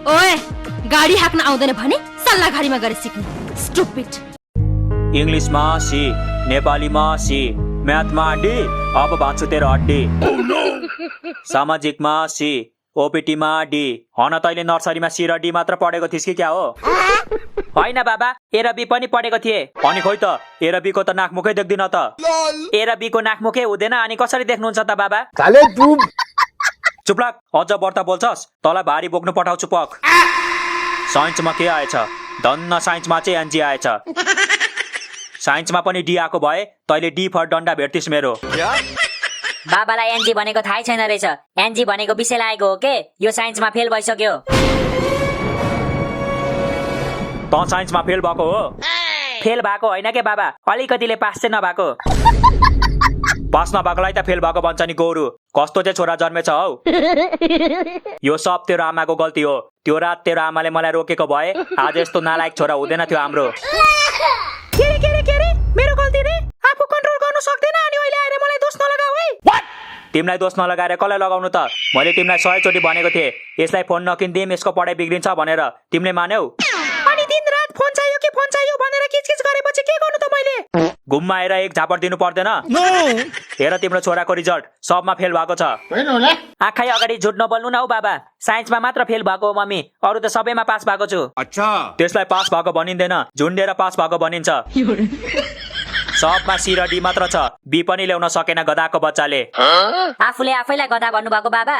ओए गाडी हाक्न आउँदैन भने सल्लाह घारीमा गएर सिक्नु स्टुपिड। इंग्लिशमा सी, नेपालीमा सी, म्याथमा डी, अब भान्छु तेरो हड्डी। सामाजिकमा सी, ओपीटीमा डी। हन तैले नर्सरीमा सी र डी मात्र पढेको थिइस् कि क्या हो? होइन बाबा, ए र बी पनि पढेको थिए। अनि खोइ त ए र बी को त नाकमुखै देख्दिन त। ए र बी को नाकमुखै हुँदैन अनि कसरी देख्नुहुन्छ त बाबा? चुप लाग, अझ बढ्ता बोल्छस् तँलाई भारी बोक्नु पठाउँछु पक। साइन्समा के आएछ? धन्न साइन्समा चाहिँ एनजी आएछ। साइन्समा पनि डी आएको भए तैले डी फर डन्डा भेट्थिस् मेरो। बाबालाई एनजी भनेको थाहै छैन रहेछ। एनजी भनेको विषय लागेको हो के? यो साइन्समा फेल भइसक्यो। त साइन्समा फेल भएको हो? फेल भएको होइन के बाबा, अलिकतिले पास चाहिँ नभएको। पास नभएकोलाई त फेल भएको भन्छ नि गोरु। कस्तो चाहिँ छोरा जन्मेछ हौ? यो सब तेरो आमाको गल्ती हो। त्यो रात तेरो आमाले मलाई रोकेको भए आज यस्तो नालायक छोरा हुँदैन थियो हाम्रो। मेरो गल्ती रे? आफू कन्ट्रोल गर्न सक्दैन अनि अहिले आएर मलाई दोष नलगाऊ है। तिमीलाई दोष नलगाएर कसलाई लगाउनु त? मैले तिमीलाई 100 चोटि भनेको थिएँ यसलाई फोन नकिन्दिम, यसको पढाइ बिग्रिन्छ भनेर। तिमीले मान्यौ? अनि दिन रात फोन चाहियो भनेर किचकिच गरेपछि के गर्नु त मैले? घुममा आएर एक झापड दिनु पर्दैन? हेर तिम्रो छोराको रिजल्ट सबमा फेल भएको छ। आँखै अगाडि झुट नबोल्नु न हौ बाबा। साइन्समा मात्र फेल भएको हो मम्मी, अरू त सबैमा पास भएको छु। अच्छा, त्यसलाई पास भएको भनिँदैन, झुन्डेर पास भएको भनिन्छ। सबमा सी र डी मात्र छ, बी पनि ल्याउन सकेन गधाको बच्चाले। आफूले आफैलाई गधा भन्नुभएको बाबा।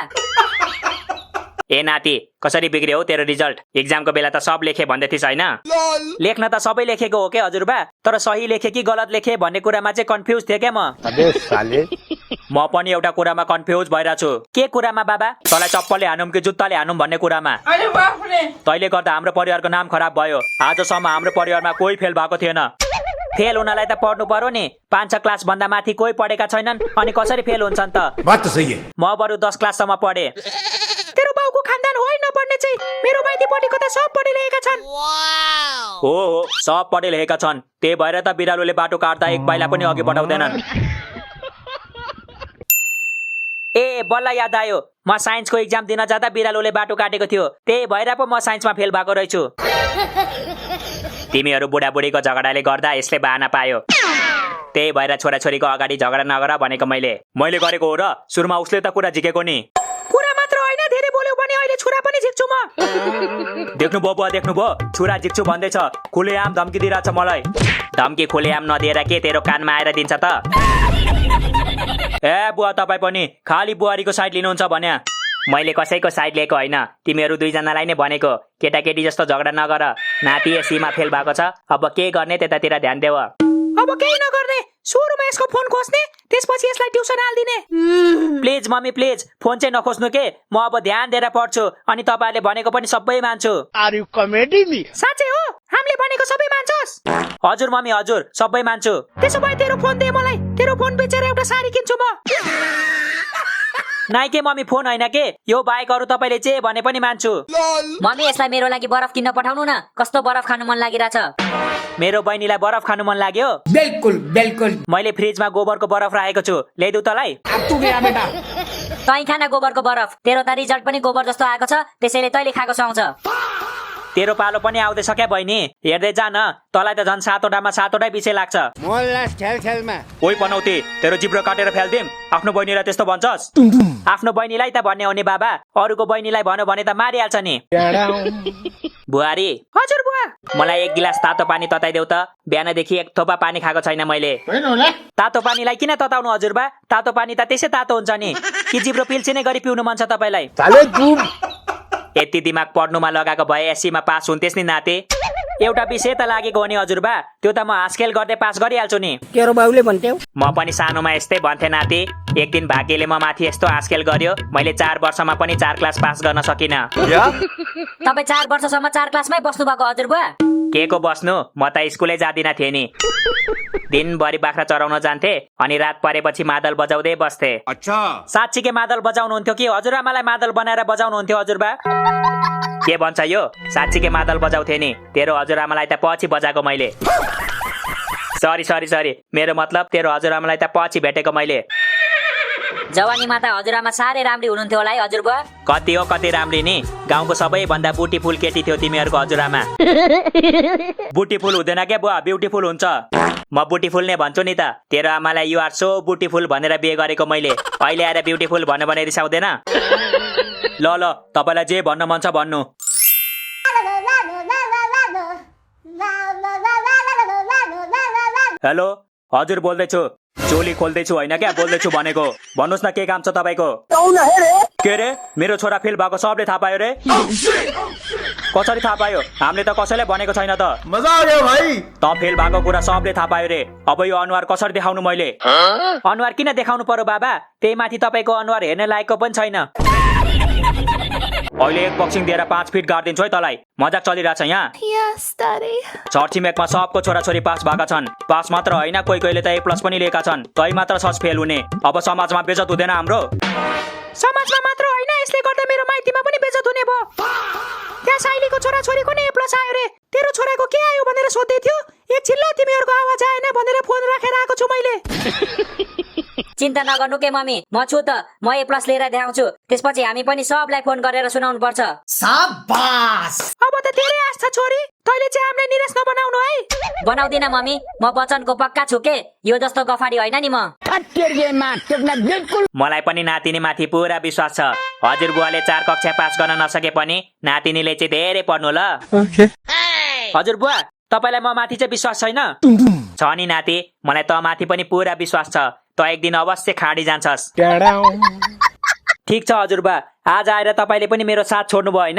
ए नाति, कसरी बिग्रियो हौ तेरो रिजल्ट? एक्जामको बेला त सब लेखे भन्दै थिइस् हैन? लेख्न त सबै लेखेको हो के हजुरबा, तर सही लेखे कि गलत लेखे भन्ने कुरामा चाहिँ कन्फ्युज थिए के म। म पनि एउटा कुरामा कन्फ्युज भइरहेको छु। के कुरामा बाबा? तँलाई चप्पलले हानुम कि जुत्ताले हानुम भन्ने कुरामा। तैले गर्दा हाम्रो परिवारको नाम खराब भयो। आजसम्म हाम्रो परिवारमा कोही फेल भएको थिएन। फेल हुनलाई त पढ्नु पर्यो नि। 5-6 क्लास भन्दा माथि कोही पढेका छैनन् अनि कसरी फेल हुन्छन् त? बात त सही है। म बरु 10 क्लाससम्म पढे। तेरो बाउको खानदान होइन नपढ्ने चाहिँ। मेरो माइतीपट्टिको त सब पढिरहेका छन्। हो सब पढे लेखेका छन्। त्यही भएर त बिरालोले बाटो काट्दा एक पाइला पनि अघि बढाउँदैनन्। ए बल्ल याद आयो, म साइन्सको एक्जाम दिन जाँदा बिरालोले बाटो काटेको थियो। त्यही भएर पो म साइन्समा फेल भएको रहेछु। तिमीहरू बुढाबुढीको झगडाले गर्दा यसले बहाना पायो। त्यही भएर छोराछोरीको अगाडि झगडा नगर भनेको मैले गरेको हो र? सुरुमा उसले त कुरा झिकेको नि। कुरा मात्र होइन, धेरै बोल्यो भने अहिले छुरा पनि झिक्छु म। देख्नु बुवा देख्नु भयो, छुरा झिक्छु भन्दैछ। खुलेआम धम्की दिइरहेछ मलाई। धम्की खुलेआम नदिएर के तेरो कानमा आएर दिन्छ त? ए बुवा तपाईँ पनि खाली बुहारीको साइड लिनुहुन्छ भन्या। मैले कसैको साइड लिएको होइन, तिमीहरू दुईजनालाई नै भनेको। केटाकेटी जस्तो झगडा नगर। नाति एसीमा फेल भएको छ, अब के गर्ने त्यतातिर ध्यान देऊ। अब केही नगर्ने, सुरुमा यसको फोन खोज्ने, त्यसपछि यसलाई ट्युसन हाल्दिने। प्लिज मम्मी प्लिज, फोन चाहिँ नखोज्नु के। म अब ध्यान दिएर पढ्छु अनि तपाईहरुले भनेको पनि सबै मान्छु। Are you comedy me? साच्चै हो? हामीले भनेको सबै मान्छस्? हजुर मम्मी हजुर, सबै मान्छु। त्यसो भए तेरो फोन दे मलाई, तेरो फोन बेचेर एउटा साडी किन्छु म। नाइ के मम्मी, फोन होइन के, यो बाइक अरू तपाईले जे भने पनि मान्छु। मम्मी यसलाई मेरो लागि बरफ किन्न पठाउनु न, कस्तो बरफ खानु मन लागिराछ। मेरो बहिनीलाई बरफ खानु मन लाग्यो? बिल्कुल बिल्कुल। मैले फ्रिजमा गोबरको बरफ राखेको छु, ल्याइदउ तलाई? तु गया बेटा। तै खाना गोबरको बरफ, तेरो त रिजल्ट पनि गोबर जस्तो आएको छ, त्यसैले तैले खाएको सुहाउँछ। तेरो पालो पनि आउँदैछ क्या बहिनी, हेर्दै जा न, तलाई त झन् 7वटामा 7वटै विषय लाग्छ। मोल्लास खेल खेलमा ओइ पनौती, तेरो जिब्रो काटेर फ्याल्दिम। आफ्नो बहिनीलाई त्यस्तो भन्छस्? आफ्नो बहिनीलाई त भन्ने हो नि बाबा, अरूको बहिनीलाई भन्यो भने त मारिहाल्छ नि। बुहारी। हजुर बुवा। मलाई 1 गिलास तातो पानी तताइदेऊ त, बिहानदेखि एक थोपा पानी खाएको छैन मैले। तातो पानीलाई किन तताउनु हजुरबा, तातो पानी त त्यसै तातो हुन्छ नि, कि जिब्रो पिल्सिने गरी पिउनु मन छ तपाईलाई? यति दिमाग पढ्नुमा लगाएको भए एसीमा पास हुन्थेस् नि नाते। एउटा विषय त लागेको हो नि हजुरबा, त्यो त म हास्केल गर्दै पास गरिहाल्छु नि। तेरो बाउले भन्थ्यौ? म पनि सानोमा यस्तै भन्थे नाते। एक दिन भाग्यले म माथि यस्तो हास्केल गर्यो, मैले 4 वर्षमा पनि 4 क्लास पास गर्न सकिन। तपाई 4 वर्षसम्म 4 क्लासमै बस्नु भएको हजुरबा? के को बस्नु, म त स्कुलै जादिन थिएँ नि। दिनभरि बाख्रा चराउन जान्थे अनि रात परेपछि मादल बजाउँदै बस्थे। अच्छा, साच्चीकै मादल बजाउनुहुन्थ्यो कि हजुरआमालाई मादल बनाएर बजाउनुहुन्थ्यो हजुरबा? के भन्छ यो, साच्चीकै मादल बजाउँथे नि, तेरो हजुरआमालाई त पछि बजाएको मैले। सरी सरी सरी, मेरो मतलब तेरो हजुरआमालाई त पछि भेटेको मैले। जवानीमा त हजुरआमा साह्रै राम्री हुनुहुन्थ्यो होला है हजुर बुवा। कति हो कति राम्री नि, गाउँको सबैभन्दा बुटिफुल केटी थियो तिमीहरूको हजुरआमा। बुटिफुल हुँदैन क्या बुवा, ब्युटिफुल हुन्छ। म बुटिफुल नै भन्छु नि त, तेरो आमालाई यु आर सो बुटिफुल भनेर बिहे गरेको मैले, अहिले आएर ब्युटिफुल भन्नु भने रिसाउँदैन? ल ल तपाईँलाई जे भन्न मन छ भन्नु। हेलो हजुर बोल्दैछु, चोली खोल्दैछु होइन क्या, बोल्दैछु भनेको। भन्नुहोस् न के काम छ तपाईँको? के रे मेरो छोरा फेल भएको सबले थाहा पायो रे? कसरी थाहा पायो? हामीले त कसैले भनेको छैन त। मजा आ गया भाई। त फेल भएको कुरा सबले थाहा पायो रे। अब यो अनुहार कसरी देखाउनु मैले? अनुहार किन देखाउनु पर्यो बाबा? त्यही माथि तपाईँको अनुहार हेर्ने लायकको पनि छैन। अहिले एक बक्सिङ दिएर 5 फिट गाडिदिन्छु है तँलाई। मजाक चलिरहेछ यहाँ? छरछिमेकमा सबको छोराछोरी पास भएका छन्। पास मात्र होइन, कोही कोहीले त A+ पनि लिएका छन्। तै मात्र छस् फेल हुने। अब समाजमा बेइज्जत हुँदैन हाम्रो? समाजमा मात्र होइन, यसले गर्दा मेरो माइतीमा पनि बेइज्जत हुने भयो। त्यहाँ साइलीको छोराछोरीको नि A+ आयो रे। तेरो छोराको के आयो भनेर सोध्दै थियो। एकछिन ल, तिमीहरूको आवाज आएन भनेर फोन राखेर आएको छु मैले। चिन्ता नगर्नु के मम्मी, म छु त। म A+ लिएर देखाउँछु, त्यसपछि हामी पनि सबलाई फोन गरेर सुनाउनु पर्छ। शाबाश। अब त धेरै आस्था छोरी, तैले चाहिँ हामीलाई निराश नबनाउनु है। बनाउँदिन मम्मी, म वचनको पक्का छु के। यो जस्तो गफाडी होइन नि म। बिल्कुल। मलाई पनि नातिनी माथि पुरा विश्वास छ। हजुर बुवाले 4 कक्षा पास गर्न नसके पनि नातिनीले चाहिँ धेरै पढ्नु ल। हजुर बुवा, तपाईलाई म माथि चाहिँ विश्वास छैन? छ नि नाति, मलाई त माथि पनि पुरा विश्वास छ। त एक दिन अवश्य खाडी जान्छस्। ठिक छ हजुरबा, आज आएर तपाईले पनि मेरो साथ छोड्नु भयो होइन?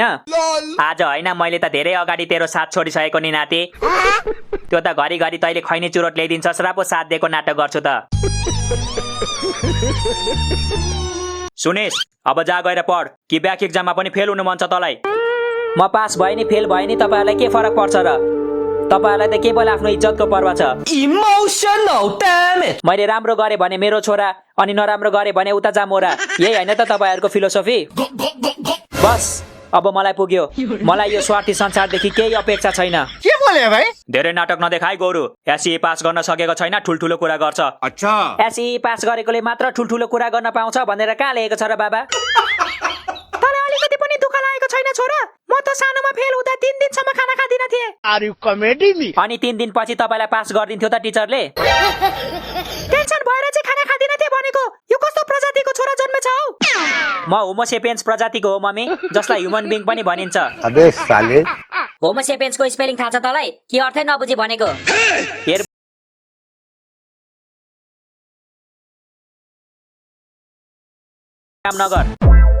आज होइन, मैले त धेरै अगाडि तेरो साथ छोडिसकेको नि नाति। त्यो त घरिघरि तैले खैनी चुरोट ल्याइदिन्छस् र पो साथ दिएको नाटक गर्छु त। सुनेश, अब जा गएर पढ कि ब्याक एक्जाममा पनि फेल हुनु मन छ तँलाई? म पास भए नि फेल भए नि तपाईहरुलाई के फरक पर्छ र? तपाईहरुलाई त केवल आफ्नो इज्जतको पर्वाह छ। Emotional damage. मैले राम्रो गरे भने मेरो छोरा अनि नराम्रो गरे भने उता जा मोरा, यही हैन त तपाईहरुको फिलोसफी? बस अब मलाई पुग्यो। मलाई यो स्वार्थी संसारदेखि केही अपेक्षा छैन। के बोले भाइ? धेरै नाटक नदेखाइ गोरु। एसई पास गर्न सकेको छैन, ठुलठुलो कुरा गर्छ। अच्छा, एसई पास गरेकोले मात्र ठुलठुलो कुरा गर्न पाउँछ भनेर कहाँ लेखेको छ र बाबा? तँलाई अलिकति पनि दुःख लागेको छैन छोरा? म त सानोमा फेल हुँदा 3 दिनसम्म खाना खादिन थिए। Are you comedy me? अनि 3 दिनपछि तपाईलाई पास गरिदिन्थ्यो त टिचरले? टेन्सन भएर चाहिँ खाना खादिन थिए भनेको? यो कस्तो प्रजातिको छोरा जन्मेछ हौ? म होमोसेपियन्स प्रजातिको हो मम्मी, जसलाई ह्युमन बिङ पनि भनिन्छ। अबे साले, होमोसेपियन्सको स्पेलिङ थाहा छ तँलाई? के अर्थै नबुझी भनेको? हेर काम नगर,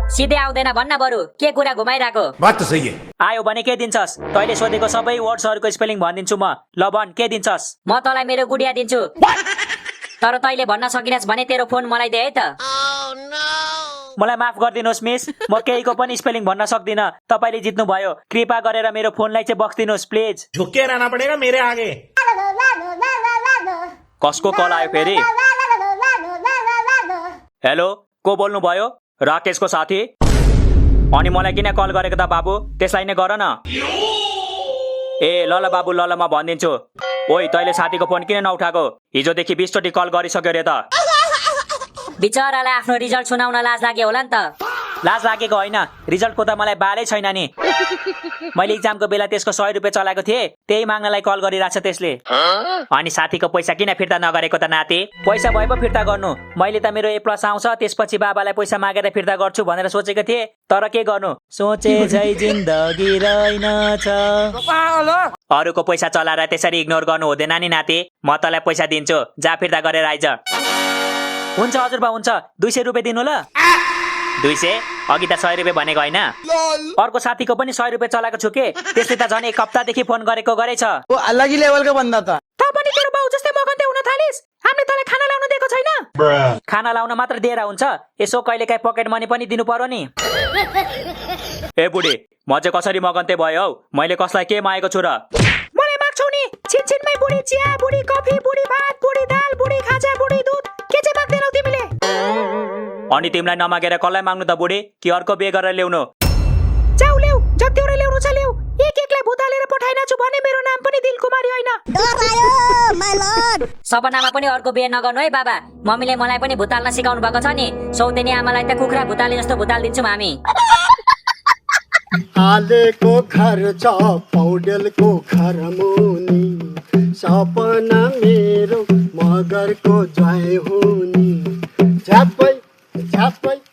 सिधै आउँदैन भन्न बरु, के कुरा घुमाइराको? बात त सही है। आयो भने के दिन्छस्? तैले सोधेको सबै वर्ड्सहरुको स्पेलिङ भनिदिन्छु म। ल भन, के दिन्छस्? म तँलाई मेरो गुडिया दिन्छु। तर तैले भन्न सकिनस् भने तेरो फोन मलाई दे है त। मलाई माफ गरिदिनुहोस् मिस, म केहीको पनि स्पेलिङ भन्न सक्दिन। तपाईले जित्नु भयो, कृपा गरेर मेरो फोनलाई चाहिँ बक्दिनुहोस् प्लिज। झुक्के रहना पड़ेगा मेरे आगे। कसको कल आयो फेरि? हेलो, को बोल्नु भयो? राकेशको साथी? अनि मलाई किन कल गरेको त बाबु? त्यसलाई नै गर न। ए ल ल बाबु, ल ल म भनिदिन्छु। ओइ, तैले साथीको फोन किन नउठाएको? हिजोदेखि 20 चोटि कल गरिसक्यो रे त। बिचरालाई आफ्नो रिजल्ट सुनाउन लाज लाग्यो होला नि त। लाज लागेको होइन, रिजल्टको त मलाई बालै छैन नि। मैले इक्जामको बेला त्यसको 100 रुपियाँ चलाएको थिएँ, त्यही माग्नलाई कल गरिरहेछ त्यसले। अनि साथीको पैसा किन फिर्ता नगरेको त नाति? पैसा भए पो फिर्ता गर्नु। मैले त मेरो A+ आउँछ, त्यसपछि बाबालाई पैसा मागेर फिर्ता गर्छु भनेर सोचेको थिएँ। तर के गर्नु, सोचे झै जिन्दगी रहेनछ। अरूको पैसा चलाएर त्यसरी इग्नोर गर्नु हुँदैन नि नाति। म तँलाई पैसा दिन्छु, जा फिर्ता गरेर आइज। हुन्छ हजुरबा, हुन्छ। 200 रुपियाँ दिनु ल। 200? अघि त 100 रुपियाँ भनेको होइन? अर्को साथीको पनि 100 रुपियाँ चलाएको छु के, त्यसले त झन् 1 हप्तादेखि फोन गरेको गरेछ। वो अलग ही लेवल का बंदा था। त पनि तेरो बाउ जस्तै मगन्ते हुन थालिस्। हामीले तँलाई खाना लाउन दिएको छैन? खाना लाउन मात्र दिएर हुन्छ, यसो कहिलेकाहीँ पकेट मनी पनि दिनु पर्यो नि। ए बुढी, म चाहिँ कसरी मगन्ते भयो हौ? मैले कसलाई के मागेको छु र? मलाई माग्छौ नि? छिनछिनमै बुढी चिया, बुढी कफी, बुढी भात, बुढी दाल, बुढी खाजा, बुढी दुध, के चाहिँ माग्दैनौ तिमीले? अनि तिमीलाई नमागेर कसलाई माग्नु त बुढी? कि अर्को बिहे गरेर ल्याउनु? जाऊ ल्याऊ, जतिवटा ल्याउनु छ ल्याऊ। एकलाई भुतालेर पठाइन छु भने मेरो नाम पनि दिलकुमारी होइन। सपनामा पनि अर्को बिहे नगर्नु है बाबा। मम्मीले मलाई पनि भुताल्न सिकाउनु भएको छ नि। सौतेनी आमालाई त कुखुरा भुताले जस्तो भुताल दिन्छौँ हामी। आलेको घर छ पौडेलको घर मुनि, सपना मेरो मगरको जय हो।